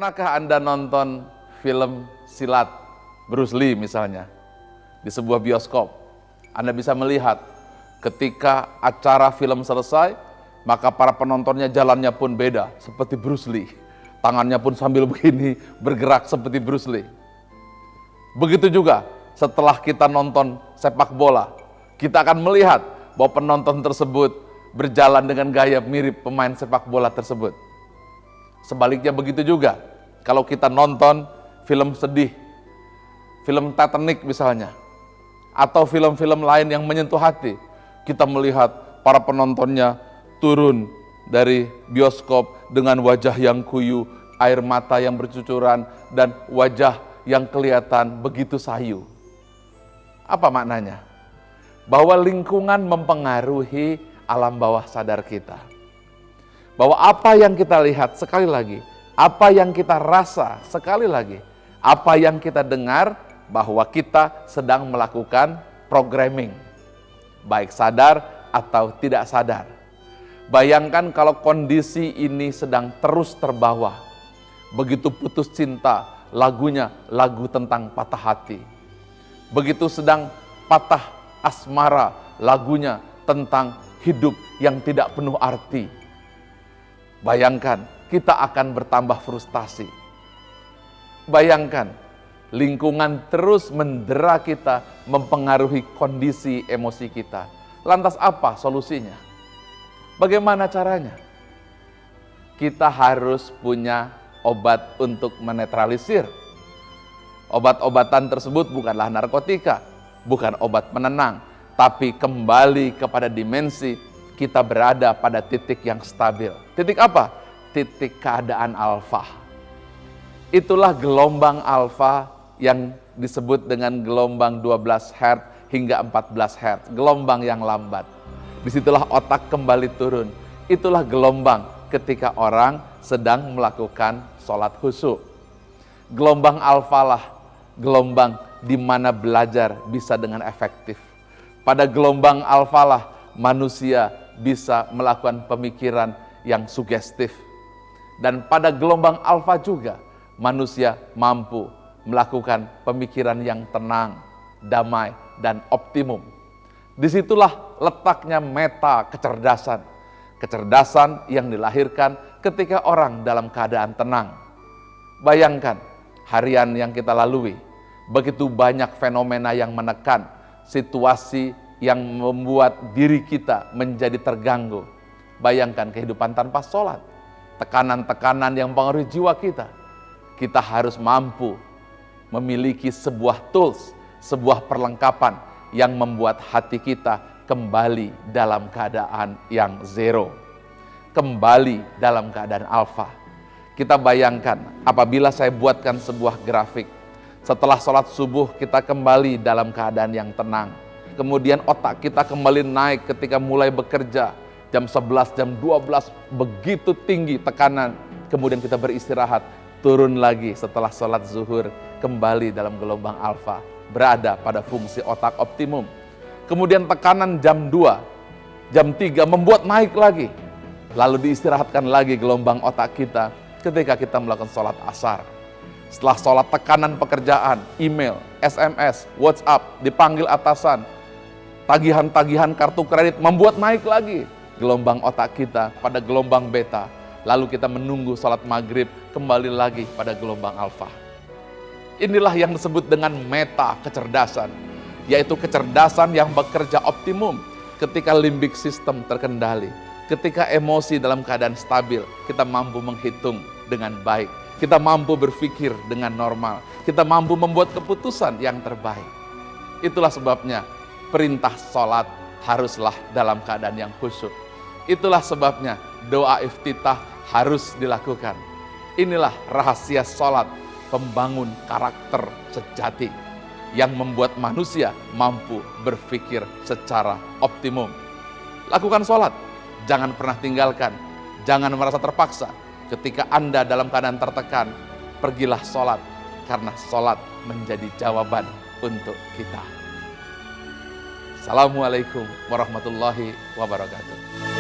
Pernahkah Anda nonton film silat Bruce Lee misalnya di sebuah bioskop? Anda bisa melihat ketika acara film selesai, maka para penontonnya jalannya pun beda seperti Bruce Lee. Tangannya pun sambil begini bergerak seperti Bruce Lee. Begitu juga setelah kita nonton sepak bola, kita akan melihat bahwa penonton tersebut berjalan dengan gaya mirip pemain sepak bola tersebut. Sebaliknya begitu juga, kalau kita nonton film sedih, film Titanic misalnya, atau film-film lain yang menyentuh hati, kita melihat para penontonnya turun dari bioskop dengan wajah yang kuyu, air mata yang bercucuran, dan wajah yang kelihatan begitu sayu. Apa maknanya? Bahwa lingkungan mempengaruhi alam bawah sadar kita. Bahwa apa yang kita lihat sekali lagi, apa yang kita rasa sekali lagi, apa yang kita dengar, bahwa kita sedang melakukan programming, baik sadar atau tidak sadar. Bayangkan kalau kondisi ini sedang terus terbawa. Begitu putus cinta, lagunya lagu tentang patah hati. Begitu sedang patah asmara, lagunya tentang hidup yang tidak penuh arti. Bayangkan, kita akan bertambah frustasi. Bayangkan, lingkungan terus mendera kita, mempengaruhi kondisi emosi kita. Lantas apa solusinya? Bagaimana caranya? Kita harus punya obat untuk menetralisir. Obat-obatan tersebut bukanlah narkotika, bukan obat penenang, tapi kembali kepada dimensi kita berada pada titik yang stabil. Titik apa? Titik keadaan alfa. Itulah gelombang alfa yang disebut dengan gelombang 12 Hz hingga 14 Hz, gelombang yang lambat. Disitulah otak kembali turun. Itulah gelombang ketika orang sedang melakukan sholat khusyuk. Gelombang alfa lah gelombang di mana belajar bisa dengan efektif. Pada gelombang alfa lah manusia bisa melakukan pemikiran yang sugestif. Dan pada gelombang alfa juga manusia mampu melakukan pemikiran yang tenang, damai, dan optimum. Disitulah letaknya meta kecerdasan. Kecerdasan yang dilahirkan ketika orang dalam keadaan tenang. Bayangkan harian yang kita lalui, begitu banyak fenomena yang menekan, situasi yang membuat diri kita menjadi terganggu. Bayangkan kehidupan tanpa sholat, tekanan-tekanan yang mempengaruhi jiwa kita. Kita harus mampu memiliki sebuah tools, sebuah perlengkapan yang membuat hati kita kembali dalam keadaan yang zero, kembali dalam keadaan alfa. Kita bayangkan apabila saya buatkan sebuah grafik, setelah sholat subuh kita kembali dalam keadaan yang tenang. Kemudian otak kita kembali naik ketika mulai bekerja. Jam 11, jam 12 begitu tinggi tekanan. Kemudian kita beristirahat, turun lagi setelah sholat zuhur. Kembali dalam gelombang alfa, berada pada fungsi otak optimum. Kemudian tekanan jam 2, jam 3 membuat naik lagi. Lalu diistirahatkan lagi gelombang otak kita ketika kita melakukan sholat asar. Setelah sholat tekanan pekerjaan, email, SMS, WhatsApp, dipanggil atasan, tagihan-tagihan kartu kredit membuat naik lagi gelombang otak kita pada gelombang beta. Lalu kita menunggu sholat maghrib, kembali lagi pada gelombang alfa. Inilah yang disebut dengan meta kecerdasan, yaitu kecerdasan yang bekerja optimum ketika limbik sistem terkendali. Ketika emosi dalam keadaan stabil, kita mampu menghitung dengan baik. Kita mampu berpikir dengan normal. Kita mampu membuat keputusan yang terbaik. Itulah sebabnya perintah sholat haruslah dalam keadaan yang khusyuk. Itulah sebabnya doa iftitah harus dilakukan. Inilah rahasia sholat, pembangun karakter sejati yang membuat manusia mampu berpikir secara optimum. Lakukan sholat, jangan pernah tinggalkan, jangan merasa terpaksa. Ketika Anda dalam keadaan tertekan, pergilah sholat, karena sholat menjadi jawaban untuk kita. Assalamualaikum warahmatullahi wabarakatuh.